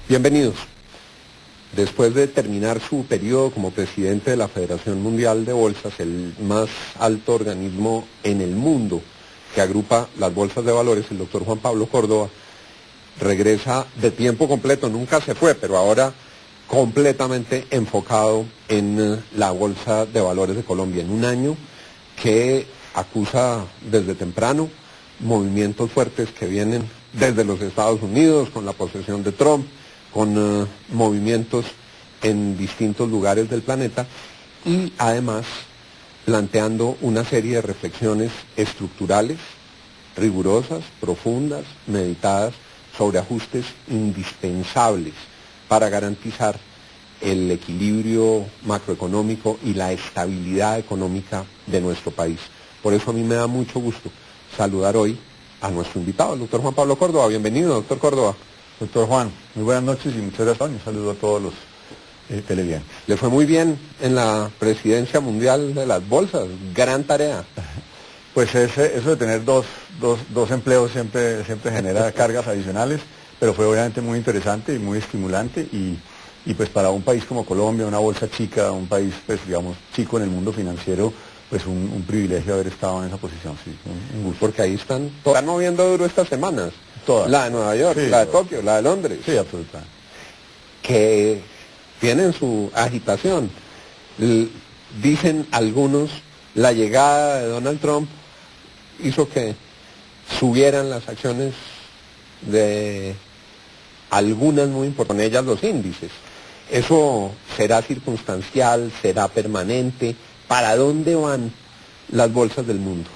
Bienvenidos. Después de terminar su periodo como presidente de la Federación Mundial de Bolsas, el más alto organismo en el mundo que agrupa las bolsas de valores, el doctor Juan Pablo Córdoba regresa de tiempo completo, nunca se fue, pero ahora completamente enfocado en la Bolsa de Valores de Colombia, en un año que acusa desde temprano movimientos fuertes que vienen desde los Estados Unidos, con la posesión de Trump, con movimientos en distintos lugares del planeta y además planteando una serie de reflexiones estructurales, rigurosas, profundas, meditadas, sobre ajustes indispensables para garantizar el equilibrio macroeconómico y la estabilidad económica de nuestro país. Por eso a mí me da mucho gusto saludar hoy a nuestro invitado, el doctor Juan Pablo Córdoba. Bienvenido, doctor Córdoba. Doctor Juan, muy buenas noches y muchas gracias. Un saludo a todos los televidentes. Le fue muy bien en la presidencia mundial de las bolsas, gran tarea. Pues eso de tener dos empleos siempre genera cargas adicionales, pero fue obviamente muy interesante y muy estimulante y pues para un país como Colombia, una bolsa chica, un país pues digamos chico en el mundo financiero, pues un privilegio haber estado en esa posición, sí, un gusto. Porque ahí están moviendo duro estas semanas. Todas. La de Nueva York, sí, la de Tokio, la de Londres. Sí, absolutamente. Que tienen su agitación. Dicen algunos, la llegada de Donald Trump hizo que subieran las acciones de algunas muy importantes, ellas los índices. ¿Eso será circunstancial, será permanente? ¿Para dónde van las bolsas del mundo?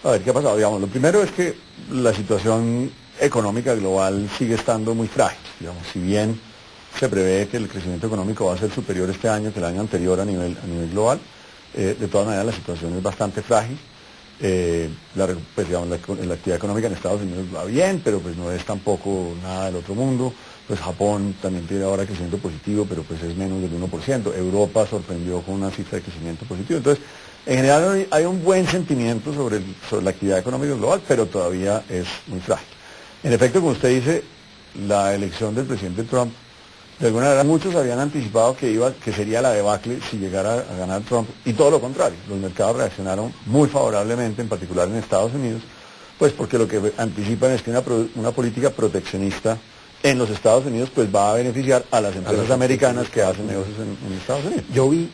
A ver, ¿qué ha pasado? Digamos, lo primero es que la situación económica global sigue estando muy frágil. Digamos, si bien se prevé que el crecimiento económico va a ser superior este año que el año anterior a nivel global, de todas maneras la situación es bastante frágil. Pues, digamos, la actividad económica en Estados Unidos va bien, pero pues no es tampoco nada del otro mundo. Pues Japón también tiene ahora crecimiento positivo, pero pues es menos del 1%. Europa sorprendió con una cifra de crecimiento positivo. Entonces, en general hay un buen sentimiento sobre la actividad económica global, pero todavía es muy frágil. En efecto, como usted dice, la elección del presidente Trump, de alguna manera muchos habían anticipado que sería la debacle si llegara a ganar Trump, y todo lo contrario. Los mercados reaccionaron muy favorablemente, en particular en Estados Unidos, pues porque lo que anticipan es que una política proteccionista en los Estados Unidos pues va a beneficiar a las empresas americanas que hacen negocios en Estados Unidos. Yo vi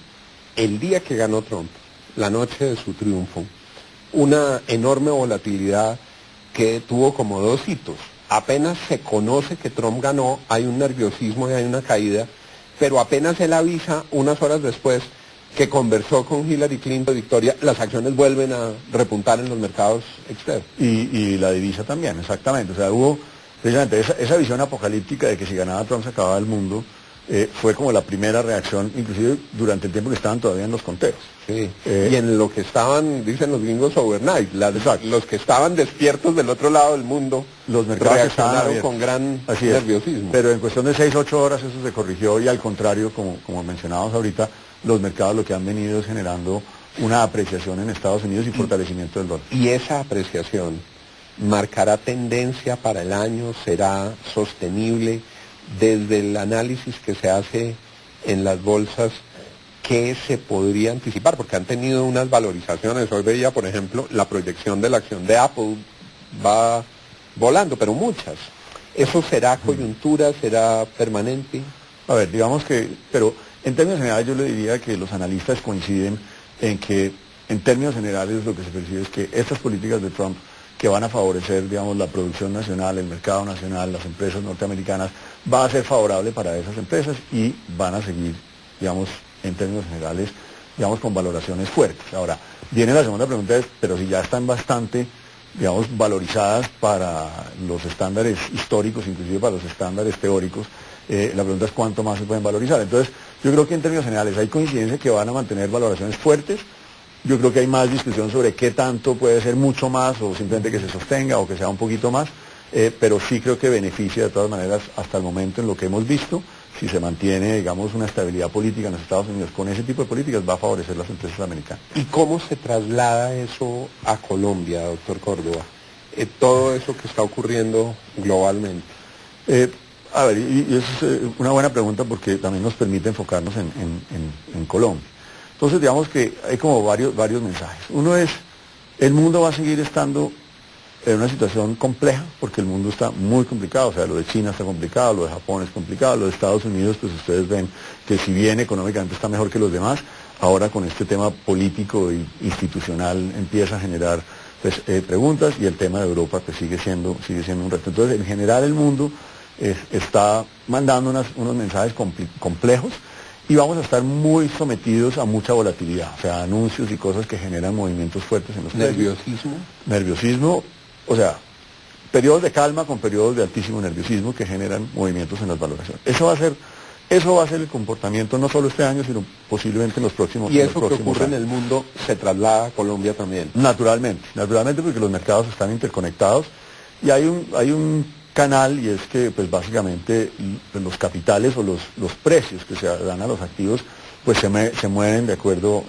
el día que ganó Trump, la noche de su triunfo, una enorme volatilidad que tuvo como dos hitos. Apenas se conoce que Trump ganó, hay un nerviosismo y hay una caída, pero apenas él avisa unas horas después que conversó con Hillary Clinton, victoria, las acciones vuelven a repuntar en los mercados externos. Y la divisa también, exactamente. O sea, hubo precisamente esa visión apocalíptica de que si ganaba Trump se acababa el mundo, fue como la primera reacción, inclusive durante el tiempo que estaban todavía en los conteos. Sí. Y en lo que estaban, dicen los gringos, overnight, los que estaban despiertos del otro lado del mundo, los mercados reaccionaron con gran nerviosismo. Pero en cuestión de 6-8 horas eso se corrigió y al contrario, como mencionábamos ahorita, los mercados lo que han venido es generando una apreciación en Estados Unidos y fortalecimiento del dólar. Y esa apreciación marcará tendencia para el año, será sostenible. Desde el análisis que se hace en las bolsas, ¿qué se podría anticipar? Porque han tenido unas valorizaciones. Hoy veía, por ejemplo, la proyección de la acción de Apple va volando, pero muchas. ¿Eso será coyuntura, será permanente? A ver, digamos que, pero en términos generales yo le diría que los analistas coinciden en que, en términos generales, lo que se percibe es que estas políticas de Trump, que van a favorecer, digamos, la producción nacional, el mercado nacional, las empresas norteamericanas, va a ser favorable para esas empresas y van a seguir, digamos, en términos generales, digamos, con valoraciones fuertes. Ahora, viene la segunda pregunta, pero si ya están bastante, digamos, valorizadas para los estándares históricos, inclusive para los estándares teóricos, la pregunta es cuánto más se pueden valorizar. Entonces, yo creo que en términos generales hay coincidencia que van a mantener valoraciones fuertes. Yo creo que hay más discusión sobre qué tanto puede ser mucho más o simplemente que se sostenga o que sea un poquito más, pero sí creo que beneficia de todas maneras hasta el momento en lo que hemos visto. Si se mantiene, digamos, una estabilidad política en los Estados Unidos con ese tipo de políticas, va a favorecer las empresas americanas. ¿Y cómo se traslada eso a Colombia, doctor Córdoba? Todo eso que está ocurriendo globalmente. A ver, y es una buena pregunta porque también nos permite enfocarnos en Colombia. Entonces, digamos que hay como varios mensajes. Uno es, el mundo va a seguir estando en una situación compleja, porque el mundo está muy complicado, o sea, lo de China está complicado, lo de Japón es complicado, lo de Estados Unidos, pues ustedes ven que si bien económicamente está mejor que los demás, ahora con este tema político e institucional empieza a generar pues, preguntas, y el tema de Europa pues sigue siendo un reto. Entonces, en general el mundo está mandando unos mensajes complejos, y vamos a estar muy sometidos a mucha volatilidad, o sea, anuncios y cosas que generan movimientos fuertes en los precios. Nerviosismo, o sea, periodos de calma con periodos de altísimo nerviosismo que generan movimientos en las valoraciones. Eso va a ser el comportamiento no solo este año, sino posiblemente en los próximos años. ¿Y eso que ocurre en el mundo se traslada a Colombia también? Naturalmente porque los mercados están interconectados, y hay un canal, y es que pues básicamente los capitales o los precios que se dan a los activos pues se mueven de acuerdo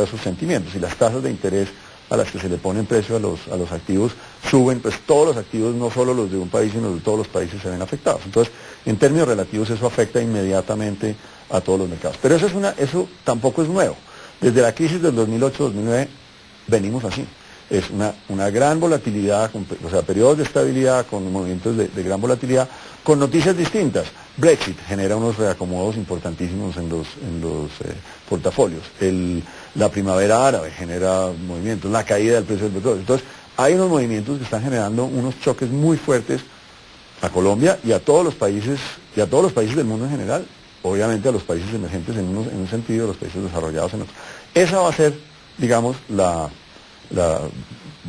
a sus sentimientos, y las tasas de interés a las que se le ponen precio a los activos suben, pues todos los activos, no solo los de un país, sino de todos los países se ven afectados. Entonces, en términos relativos eso afecta inmediatamente a todos los mercados. Pero eso tampoco es nuevo. Desde la crisis del 2008-2009 venimos así. Es una gran volatilidad, o sea, periodos de estabilidad con movimientos de gran volatilidad, con noticias distintas. Brexit genera unos reacomodos importantísimos en los portafolios. La primavera árabe genera movimientos, la caída del precio del petróleo. Entonces, hay unos movimientos que están generando unos choques muy fuertes a Colombia y a todos los países del mundo en general. Obviamente a los países emergentes en un sentido, a los países desarrollados en otro. Esa va a ser, digamos, va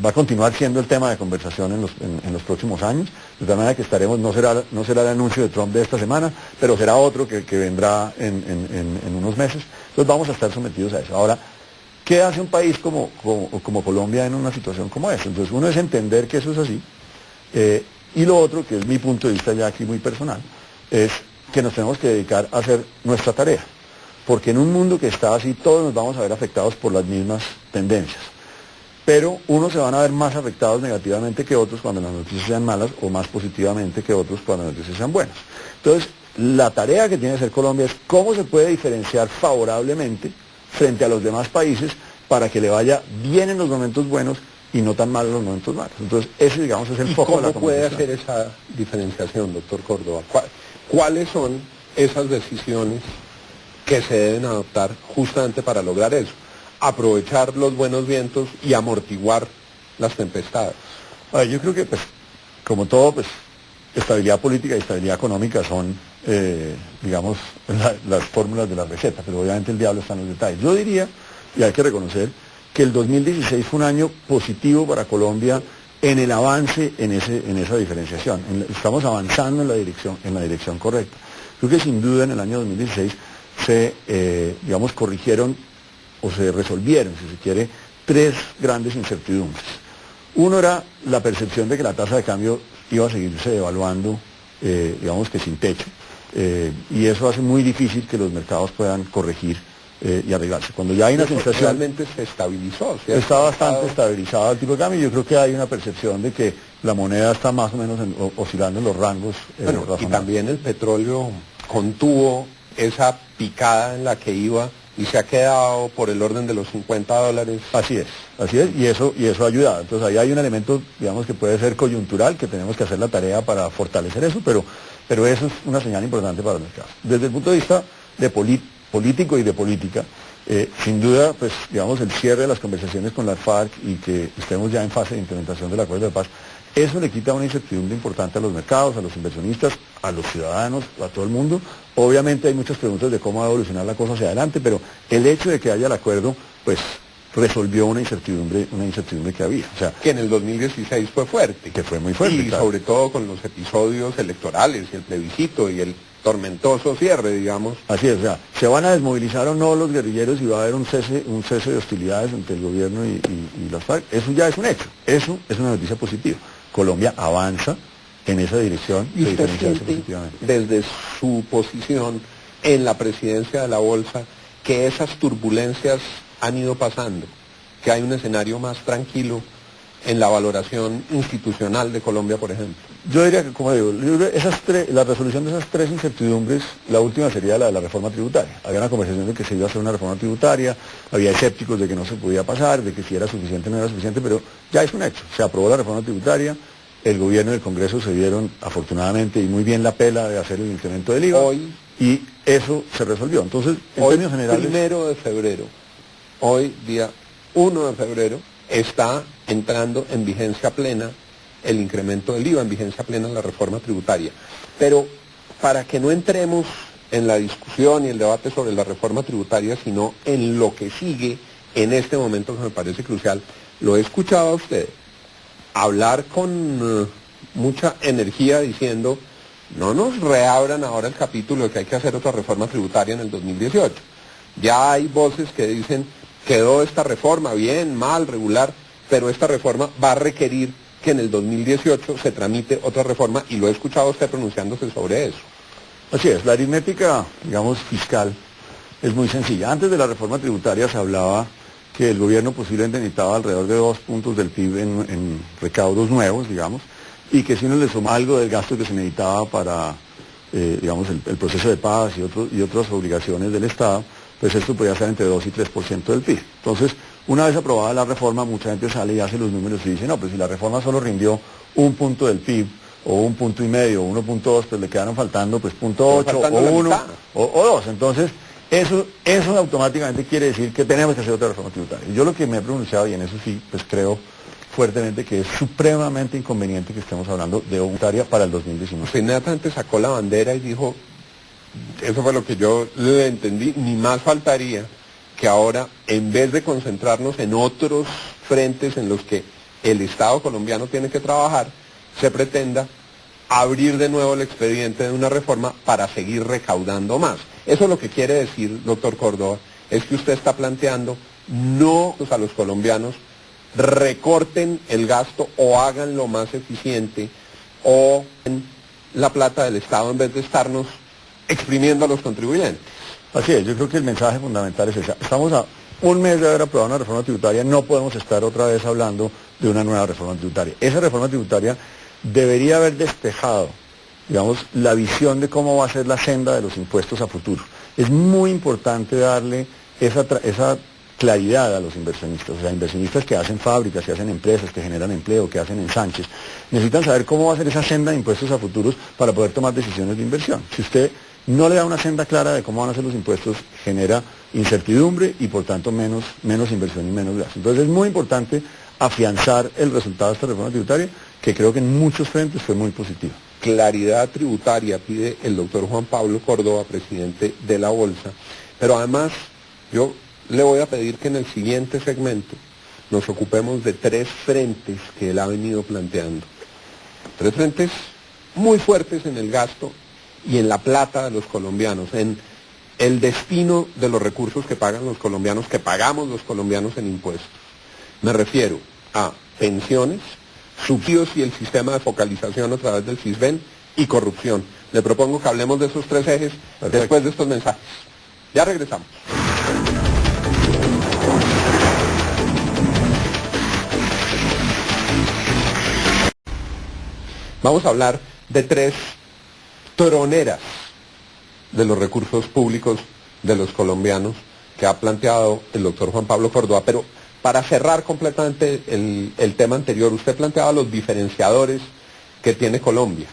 a continuar siendo el tema de conversación en los próximos años, de tal manera que no será el anuncio de Trump de esta semana, pero será otro que vendrá en unos meses. Entonces vamos a estar sometidos a eso. Ahora, ¿qué hace un país como Colombia en una situación como esta? Entonces uno es entender que eso es así, y lo otro, que es mi punto de vista ya aquí muy personal, es que nos tenemos que dedicar a hacer nuestra tarea, porque en un mundo que está así todos nos vamos a ver afectados por las mismas tendencias. Pero unos se van a ver más afectados negativamente que otros cuando las noticias sean malas, o más positivamente que otros cuando las noticias sean buenas. Entonces, la tarea que tiene que hacer Colombia es cómo se puede diferenciar favorablemente frente a los demás países para que le vaya bien en los momentos buenos y no tan mal en los momentos malos. Entonces, ese, digamos, es el foco de la conversación. ¿Cómo puede hacer esa diferenciación, doctor Córdoba? ¿Cuáles son esas decisiones que se deben adoptar justamente para lograr eso? Aprovechar los buenos vientos y amortiguar las tempestades. Yo creo que, pues, como todo, pues, estabilidad política y estabilidad económica son, digamos, las fórmulas de la receta, pero obviamente el diablo está en los detalles. Yo diría, y hay que reconocer, que el 2016 fue un año positivo para Colombia en el avance en esa diferenciación. Estamos avanzando en la dirección correcta. Creo que sin duda en el año 2016 digamos, corrigieron o se resolvieron, si se quiere, tres grandes incertidumbres. Uno era la percepción de que la tasa de cambio iba a seguirse devaluando, digamos que sin techo, y eso hace muy difícil que los mercados puedan corregir y arreglarse. Cuando ya hay una sensación... Realmente se estabilizó. ¿Cierto? Está bastante estabilizado el tipo de cambio, y yo creo que hay una percepción de que la moneda está más o menos oscilando en los rangos razonables. Y también el petróleo contuvo esa picada en la que iba y se ha quedado por el orden de los $50. Así es, y eso ha ayudado. Entonces ahí hay un elemento, digamos, que puede ser coyuntural, que tenemos que hacer la tarea para fortalecer eso, pero eso es una señal importante para los mercados. Desde el punto de vista de político y de política, sin duda, pues, digamos, el cierre de las conversaciones con la FARC y que estemos ya en fase de implementación del acuerdo de paz, eso le quita una incertidumbre importante a los mercados, a los inversionistas, a los ciudadanos, a todo el mundo. Obviamente hay muchas preguntas de cómo va a evolucionar la cosa hacia adelante, pero el hecho de que haya el acuerdo, pues, resolvió una incertidumbre que había. O sea, que en el 2016 fue fuerte. Que fue muy fuerte. Y claro, sobre todo con los episodios electorales y el plebiscito y el tormentoso cierre, digamos. Así es, o sea, se van a desmovilizar o no los guerrilleros y va a haber un cese de hostilidades entre el gobierno y las FARC. Eso ya es un hecho. Eso es una noticia positiva. Colombia avanza en esa dirección. ¿Y usted siente, desde su posición en la presidencia de la Bolsa, que esas turbulencias han ido pasando, que hay un escenario más tranquilo en la valoración institucional de Colombia, por ejemplo? Yo diría que, como digo, la resolución de esas tres incertidumbres, la última sería la de la reforma tributaria. Había una conversación de que se iba a hacer una reforma tributaria, había escépticos de que no se podía pasar, de que si era suficiente o no era suficiente, pero ya es un hecho. Se aprobó la reforma tributaria, el gobierno y el Congreso se dieron afortunadamente y muy bien la pela de hacer el incremento del IVA y eso se resolvió. Entonces, en términos generales... 1 de febrero, hoy día 1 de febrero, está entrando en vigencia plena el incremento del IVA, en vigencia plena la reforma tributaria. Pero para que no entremos en la discusión y el debate sobre la reforma tributaria, sino en lo que sigue en este momento que me parece crucial, lo he escuchado a usted hablar con mucha energía diciendo, no nos reabran ahora el capítulo de que hay que hacer otra reforma tributaria en el 2018. Ya hay voces que dicen, quedó esta reforma, bien, mal, regular, pero esta reforma va a requerir que en el 2018 se tramite otra reforma, y lo he escuchado a usted pronunciándose sobre eso. Así es, la aritmética, digamos, fiscal es muy sencilla. Antes de la reforma tributaria se hablaba que el gobierno posiblemente necesitaba alrededor de 2 puntos del PIB en recaudos nuevos, digamos, y que si uno le suma algo del gasto que se necesitaba para, digamos, el proceso de paz y otras obligaciones del Estado, pues esto podía ser entre 2 y 3% del PIB. Entonces, una vez aprobada la reforma, mucha gente sale y hace los números y dice, no, pues si la reforma solo rindió 1 punto del PIB, o 1,5 puntos, 1,2, pues le quedaron faltando pues 0,8, o 1, o 2. Entonces, eso automáticamente quiere decir que tenemos que hacer otra reforma tributaria. Y yo lo que me he pronunciado, y en eso sí, pues creo fuertemente que es supremamente inconveniente que estemos hablando de tributaria para el 2019. Usted inmediatamente sacó la bandera y dijo, eso fue lo que yo le entendí, ni más faltaría que ahora, en vez de concentrarnos en otros frentes en los que el Estado colombiano tiene que trabajar, se pretenda abrir de nuevo el expediente de una reforma para seguir recaudando más. Eso lo que quiere decir, doctor Córdoba, es que usted está planteando no a los colombianos recorten el gasto o háganlo más eficiente o en la plata del Estado en vez de estarnos exprimiendo a los contribuyentes. Así es, yo creo que el mensaje fundamental es ese. Estamos a un mes de haber aprobado una reforma tributaria, no podemos estar otra vez hablando de una nueva reforma tributaria. Esa reforma tributaria debería haber despejado, digamos, la visión de cómo va a ser la senda de los impuestos a futuro. Es muy importante darle esa claridad a los inversionistas, o sea, inversionistas que hacen fábricas, que hacen empresas, que generan empleo, que hacen ensanches, necesitan saber cómo va a ser esa senda de impuestos a futuros para poder tomar decisiones de inversión. Si usted no le da una senda clara de cómo van a ser los impuestos, genera incertidumbre y por tanto menos inversión y menos gasto. Entonces es muy importante afianzar el resultado de esta reforma tributaria, que creo que en muchos frentes fue muy positiva. Claridad tributaria pide el doctor Juan Pablo Córdoba, presidente de la Bolsa, pero además yo le voy a pedir que en el siguiente segmento nos ocupemos de 3 frentes que él ha venido planteando. 3 frentes muy fuertes en el gasto y en la plata de los colombianos, en el destino de los recursos que pagan los colombianos, que pagamos los colombianos en impuestos. Me refiero a pensiones, subsidios y el sistema de focalización a través del CISBEN y corrupción. Le propongo que hablemos de esos 3 ejes después de estos mensajes. Ya regresamos. Vamos a hablar de 3 troneras de los recursos públicos de los colombianos que ha planteado el doctor Juan Pablo Córdoba. Pero para cerrar completamente el tema anterior, usted planteaba los diferenciadores que tiene Colombia.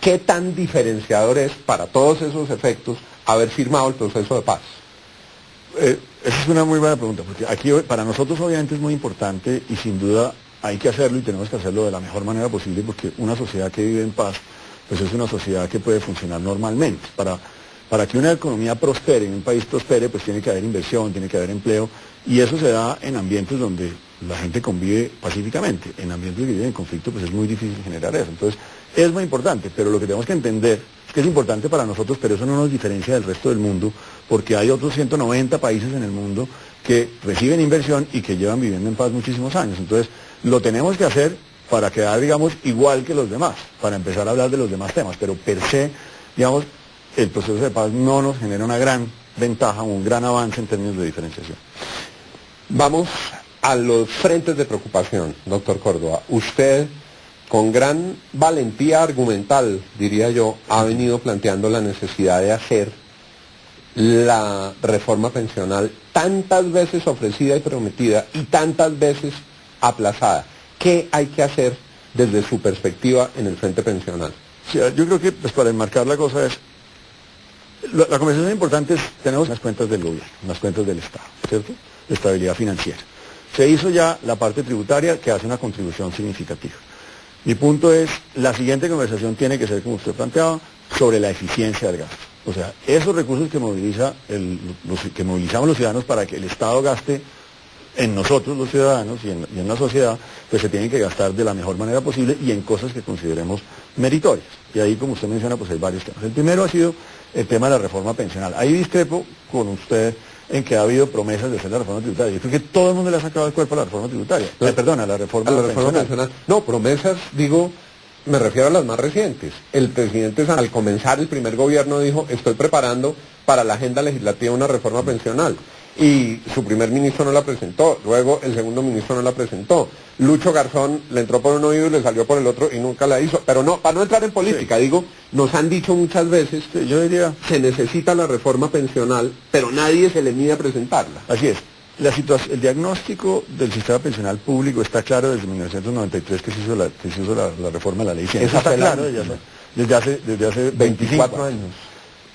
¿Qué tan diferenciador es para todos esos efectos haber firmado el proceso de paz? Esa es una muy buena pregunta, porque aquí para nosotros obviamente es muy importante y sin duda hay que hacerlo y tenemos que hacerlo de la mejor manera posible, porque una sociedad que vive en paz pues es una sociedad que puede funcionar normalmente. Para que una economía prospere, en un país prospere, pues tiene que haber inversión, tiene que haber empleo, y eso se da en ambientes donde la gente convive pacíficamente. En ambientes que viven en conflicto, pues es muy difícil generar eso. Entonces, es muy importante, pero lo que tenemos que entender es que es importante para nosotros, pero eso no nos diferencia del resto del mundo, porque hay otros 190 países en el mundo que reciben inversión y que llevan viviendo en paz muchísimos años. Entonces, lo tenemos que hacer para quedar, digamos, igual que los demás, para empezar a hablar de los demás temas, pero per se, digamos, el proceso de paz no nos genera una gran ventaja, un gran avance en términos de diferenciación. Vamos a los frentes de preocupación, doctor Córdoba. Usted, con gran valentía argumental, diría yo, ha venido planteando la necesidad de hacer la reforma pensional tantas veces ofrecida y prometida y tantas veces aplazada. ¿Qué hay que hacer desde su perspectiva en el frente pensional? Sí, yo creo que pues, para enmarcar la cosa es, la conversación importante es, tenemos unas cuentas del gobierno, unas cuentas del Estado, ¿cierto? De estabilidad financiera. Se hizo ya la parte tributaria que hace una contribución significativa. Mi punto es, la siguiente conversación tiene que ser, como usted planteaba, sobre la eficiencia del gasto. O sea, esos recursos que que movilizamos los ciudadanos para que el Estado gaste en nosotros los ciudadanos y en la sociedad, pues se tienen que gastar de la mejor manera posible y en cosas que consideremos meritorias. Y ahí, como usted menciona, pues hay varios temas. El primero ha sido el tema de la reforma pensional. Ahí discrepo con usted en que ha habido promesas de hacer la reforma tributaria. Yo creo que todo el mundo le ha sacado el cuerpo a la reforma tributaria. Perdona, la reforma pensional. No, promesas, digo, me refiero a las más recientes. El presidente al comenzar el primer gobierno dijo, estoy preparando para la agenda legislativa una reforma pensional. Y su primer ministro no la presentó, luego el segundo ministro no la presentó. Lucho Garzón le entró por un oído y le salió por el otro y nunca la hizo. Pero no, para no entrar en política, sí. Digo, nos han dicho muchas veces, sí, yo diría, se necesita la reforma pensional, pero nadie se le mide a presentarla. Así es. El diagnóstico del sistema pensional público está claro desde 1993 que se hizo la reforma de la ley 100. Eso está claro desde hace 24 años.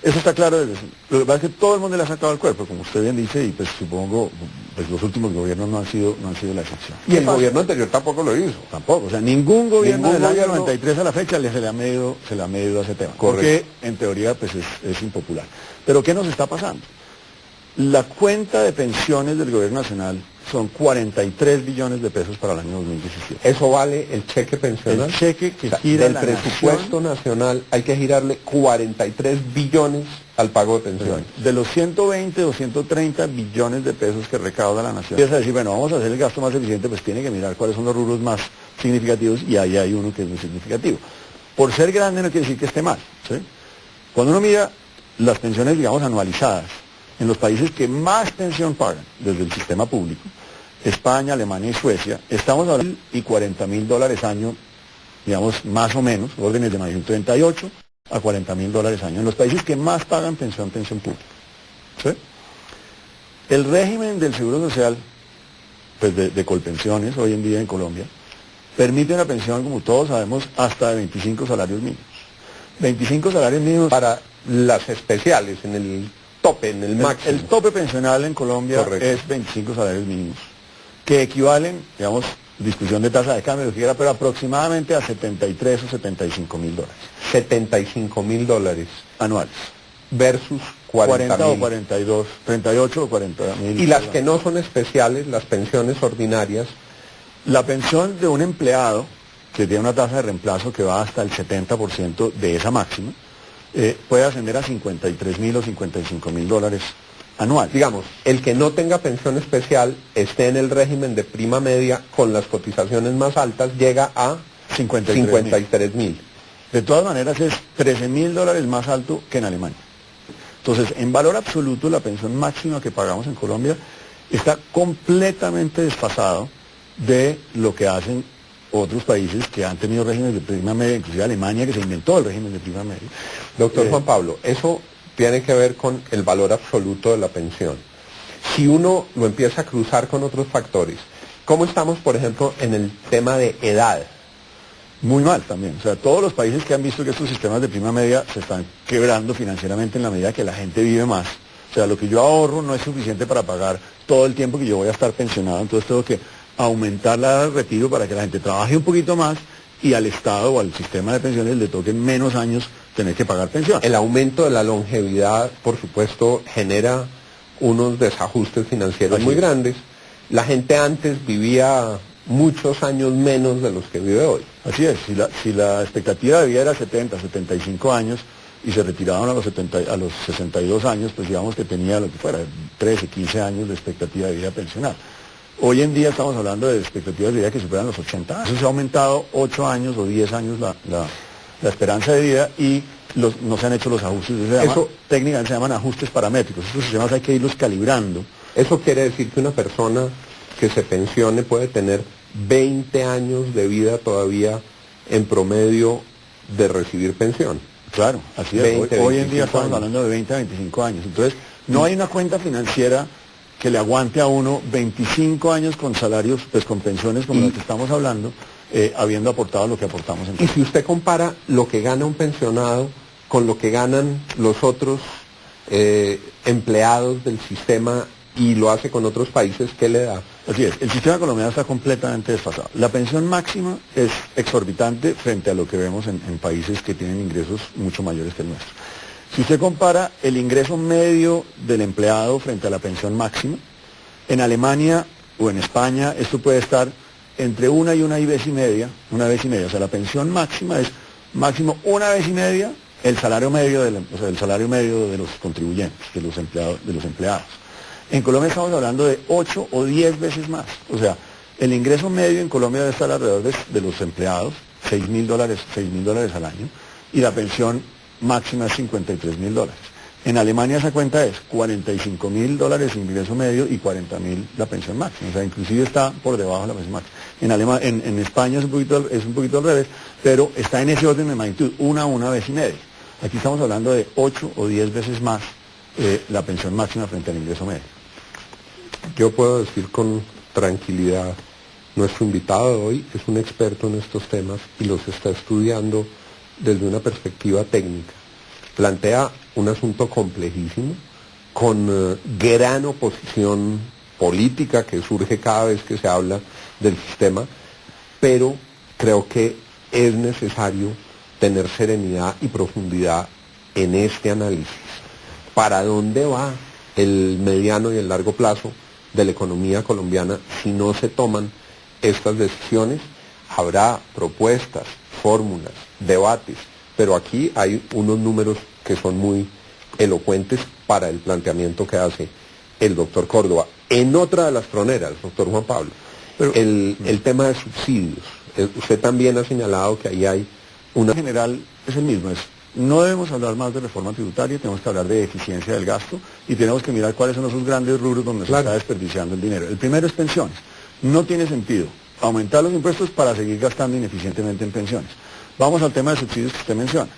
Eso está claro desde eso. Lo que pasa es que todo el mundo le ha sacado el cuerpo, como usted bien dice, y pues supongo, pues los últimos gobiernos no han sido la excepción. Y el gobierno anterior tampoco lo hizo. Tampoco, o sea, ningún gobierno del año 93 a la fecha se le ha medido a ese tema. Correcto. Porque en teoría pues es impopular. Pero ¿qué nos está pasando? La cuenta de pensiones del gobierno nacional son 43 billones de pesos para el año 2017. ¿Eso vale el cheque pensional? El cheque que gira del presupuesto nacional hay que girarle 43 billones al pago de pensiones. De los 120 o 130 billones de pesos que recauda la nación. Empieza a decir, bueno, vamos a hacer el gasto más eficiente, pues tiene que mirar cuáles son los rubros más significativos y ahí hay uno que es muy significativo. Por ser grande no quiere decir que esté mal, ¿sí? Cuando uno mira las pensiones, digamos, anualizadas, en los países que más pensión pagan desde el sistema público, España, Alemania y Suecia, estamos hablando de $40.000 año, digamos, más o menos, órdenes de magnitud 38 a $40.000 año, en los países que más pagan pensión pública. ¿Sí? El régimen del Seguro Social, pues de Colpensiones, hoy en día en Colombia, permite una pensión, como todos sabemos, hasta de 25 salarios mínimos. 25 salarios mínimos para las especiales, en el tope, en el máximo. El tope pensional en Colombia Correcto. Es 25 salarios mínimos, que equivalen, digamos, discusión de tasa de cambio, lo que quiera, pero aproximadamente a 73 o 75 mil dólares. 75 mil dólares anuales. Versus 40 o 42, 38 o 40 mil. Y las que no son especiales, las pensiones ordinarias. La pensión de un empleado, que tiene una tasa de reemplazo que va hasta el 70% de esa máxima, puede ascender a 53.000 o 55.000 dólares anual. Digamos, el que no tenga pensión especial, esté en el régimen de prima media, con las cotizaciones más altas, llega a 53.000. De todas maneras es 13.000 dólares más alto que en Alemania. Entonces, en valor absoluto, la pensión máxima que pagamos en Colombia está completamente desfasado de lo que hacen otros países que han tenido regímenes de prima media, inclusive Alemania, que se inventó el régimen de prima media. Doctor Juan Pablo, eso tiene que ver con el valor absoluto de la pensión. Si uno lo empieza a cruzar con otros factores, ¿cómo estamos, por ejemplo, en el tema de edad? Muy mal también. O sea, todos los países que han visto que estos sistemas de prima media se están quebrando financieramente en la medida que la gente vive más. O sea, lo que yo ahorro no es suficiente para pagar todo el tiempo que yo voy a estar pensionado, entonces tengo que aumentar la edad del retiro para que la gente trabaje un poquito más y al Estado o al sistema de pensiones le toquen menos años tener que pagar pensión. El aumento de la longevidad, por supuesto, genera unos desajustes financieros muy grandes. La gente antes vivía muchos años menos de los que vive hoy. Así es, si la expectativa de vida era 70, 75 años y se retiraban a los 62 años, pues digamos que tenía lo que fuera, 13, 15 años de expectativa de vida pensional. Hoy en día estamos hablando de expectativas de vida que superan los 80 años. Eso se ha aumentado 8 años o 10 años la esperanza de vida y no se han hecho los ajustes. Eso técnicamente se llaman ajustes paramétricos. Estos sistemas hay que irlos calibrando. Eso quiere decir que una persona que se pensione puede tener 20 años de vida todavía en promedio de recibir pensión. Claro, así es. Hoy en día estamos hablando de 20 a 25 años. Entonces, no hay una cuenta financiera que le aguante a uno 25 años con salarios, pues con pensiones como las que estamos hablando, habiendo aportado lo que aportamos en Y si usted compara lo que gana un pensionado con lo que ganan los otros empleados del sistema y lo hace con otros países, ¿qué le da? Así es, el sistema colombiano está completamente desfasado. La pensión máxima es exorbitante frente a lo que vemos en países que tienen ingresos mucho mayores que el nuestro. Si usted compara el ingreso medio del empleado frente a la pensión máxima, en Alemania o en España esto puede estar entre una vez y media, o sea, la pensión máxima es máximo una vez y media el salario medio el salario medio de los contribuyentes, de los empleados. En Colombia estamos hablando de 8 o 10 veces más. O sea, el ingreso medio en Colombia debe estar alrededor de los empleados, $6.000 al año, y la pensión máxima es $53.000. En Alemania esa cuenta es $45.000 ingreso medio y $40.000 la pensión máxima. O sea, inclusive está por debajo de la pensión máxima. En España es un poquito al revés, pero está en ese orden de magnitud, una vez y media. Aquí estamos hablando de 8 o 10 veces más la pensión máxima frente al ingreso medio. Yo puedo decir con tranquilidad, nuestro invitado de hoy es un experto en estos temas y los está estudiando desde una perspectiva técnica. Plantea un asunto complejísimo, con gran oposición política que surge cada vez que se habla del sistema, pero creo que es necesario tener serenidad y profundidad en este análisis. ¿Para dónde va el mediano y el largo plazo de la economía colombiana si no se toman estas decisiones? Habrá propuestas, fórmulas, debates, pero aquí hay unos números que son muy elocuentes para el planteamiento que hace el doctor Córdoba. En otra de las troneras, doctor Juan Pablo, pero el tema de subsidios. Usted también ha señalado que ahí hay una... En general es el mismo, no debemos hablar más de reforma tributaria, tenemos que hablar de eficiencia del gasto y tenemos que mirar cuáles son esos grandes rubros donde se está desperdiciando el dinero. El primero es pensiones. No tiene sentido aumentar los impuestos para seguir gastando ineficientemente en pensiones. Vamos al tema de subsidios que usted menciona.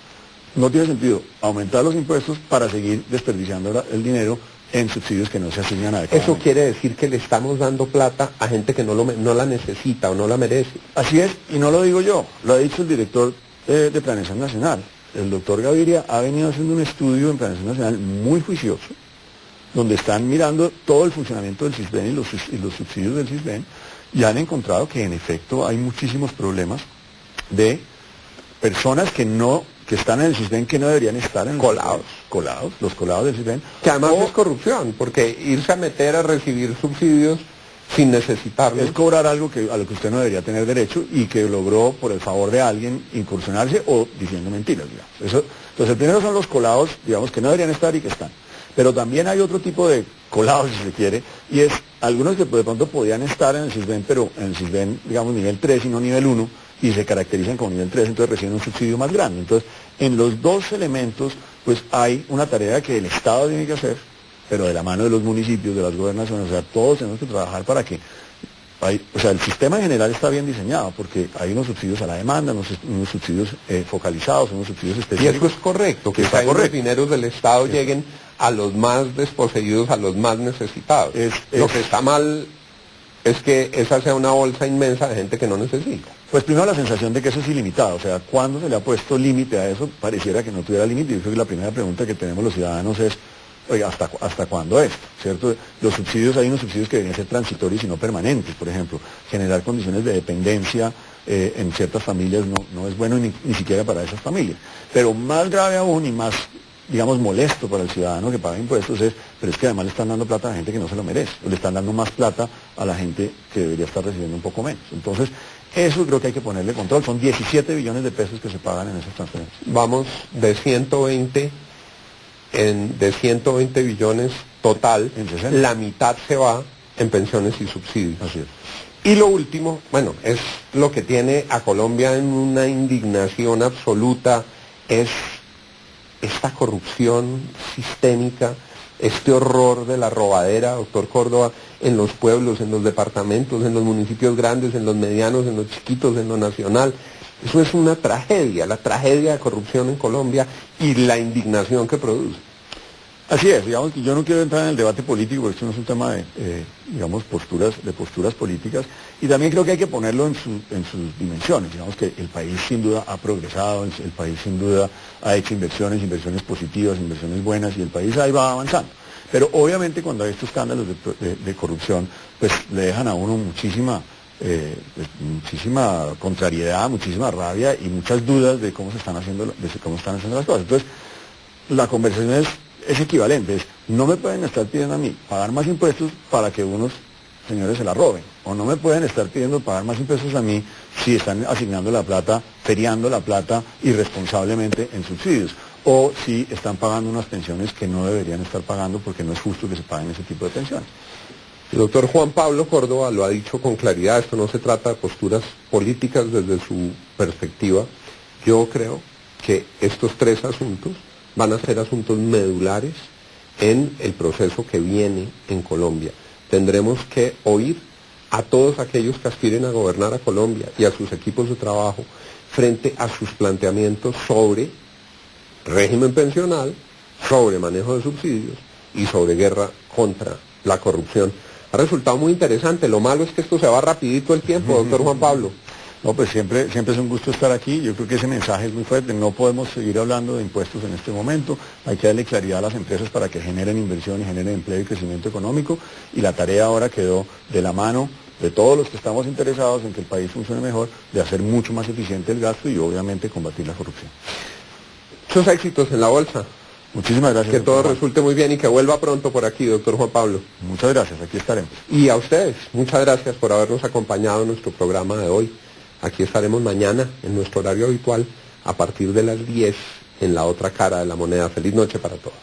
No tiene sentido aumentar los impuestos para seguir desperdiciando el dinero en subsidios que no se asignan adecuadamente. Eso quiere decir que le estamos dando plata a gente que no la necesita o no la merece. Así es, y no lo digo yo, lo ha dicho el director de Planeación Nacional. El doctor Gaviria ha venido haciendo un estudio en Planeación Nacional muy juicioso, donde están mirando todo el funcionamiento del CISBEN y los subsidios del CISBEN, y han encontrado que en efecto hay muchísimos problemas de personas que están en el CISBEN que no deberían estar en el los colados del CISBEN. Que además es corrupción, porque irse a meter a recibir subsidios sin necesitarlos. Es cobrar algo a lo que usted no debería tener derecho y que logró por el favor de alguien incursionarse o diciendo mentiras, digamos. Entonces el primero son los colados, digamos, que no deberían estar y que están. Pero también hay otro tipo de colados, si se quiere, y es algunos que de pronto podían estar en el CISBEN, pero en el CISBEN, digamos, nivel 3 y no nivel 1, y se caracterizan como nivel 3, entonces reciben un subsidio más grande. Entonces, en los dos elementos, pues hay una tarea que el Estado tiene que hacer, pero de la mano de los municipios, de las gobernaciones, o sea, todos tenemos que trabajar para que... el sistema en general está bien diseñado, porque hay unos subsidios a la demanda, unos subsidios focalizados, unos subsidios específicos. Y eso es correcto, que los dineros del Estado lleguen a los más desposeídos, a los más necesitados. Lo que está mal es que esa sea una bolsa inmensa de gente que no necesita. Pues primero la sensación de que eso es ilimitado, o sea, ¿cuándo se le ha puesto límite a eso? Pareciera que no tuviera límite, y yo creo que la primera pregunta que tenemos los ciudadanos es, oiga, ¿hasta cuándo esto? ¿Cierto? Los subsidios, hay unos subsidios que deberían ser transitorios y no permanentes, por ejemplo, generar condiciones de dependencia en ciertas familias no es bueno ni siquiera para esas familias. Pero más grave aún y más, digamos, molesto para el ciudadano que paga impuestos pero es que además le están dando plata a la gente que no se lo merece, o le están dando más plata a la gente que debería estar recibiendo un poco menos. Entonces, eso creo que hay que ponerle control. Son 17 billones de pesos que se pagan en esas transferencias. Vamos de 120 billones total, la mitad se va en pensiones y subsidios. Así es. Y lo último, bueno, es lo que tiene a Colombia en una indignación absoluta, es esta corrupción sistémica este horror de la robadera, doctor Córdoba, en los pueblos, en los departamentos, en los municipios grandes, en los medianos, en los chiquitos, en lo nacional. Eso es una tragedia, la tragedia de corrupción en Colombia y la indignación que produce. Así es, digamos que yo no quiero entrar en el debate político, porque esto no es un tema de, posturas políticas, y también creo que hay que ponerlo en sus dimensiones. Digamos que el país sin duda ha progresado, el país sin duda ha hecho inversiones positivas, inversiones buenas, y el país ahí va avanzando. Pero obviamente cuando hay estos escándalos de corrupción, pues le dejan a uno muchísima contrariedad, muchísima rabia y muchas dudas de cómo están haciendo las cosas. Entonces, la conversación es equivalente, no me pueden estar pidiendo a mí pagar más impuestos para que unos señores se la roben, o no me pueden estar pidiendo pagar más impuestos a mí si están asignando la plata, feriando la plata irresponsablemente en subsidios, o si están pagando unas pensiones que no deberían estar pagando porque no es justo que se paguen ese tipo de pensiones. El doctor Juan Pablo Córdoba lo ha dicho con claridad, esto no se trata de posturas políticas desde su perspectiva. Yo creo que estos tres asuntos van a ser asuntos medulares en el proceso que viene en Colombia. Tendremos que oír a todos aquellos que aspiren a gobernar a Colombia y a sus equipos de trabajo frente a sus planteamientos sobre régimen pensional, sobre manejo de subsidios y sobre guerra contra la corrupción. Ha resultado muy interesante, lo malo es que esto se va rapidito el tiempo, doctor Juan Pablo. No, pues siempre es un gusto estar aquí. Yo creo que ese mensaje es muy fuerte. No podemos seguir hablando de impuestos en este momento. Hay que darle claridad a las empresas para que generen inversión y generen empleo y crecimiento económico. Y la tarea ahora quedó de la mano de todos los que estamos interesados en que el país funcione mejor, de hacer mucho más eficiente el gasto y obviamente combatir la corrupción. Muchos éxitos en la bolsa. Muchísimas gracias. Que todo resulte muy bien y que vuelva pronto por aquí, doctor Juan Pablo. Muchas gracias, aquí estaremos. Y a ustedes, muchas gracias por habernos acompañado en nuestro programa de hoy. Aquí estaremos mañana en nuestro horario habitual a partir de las 10 en la otra cara de la moneda. Feliz noche para todos.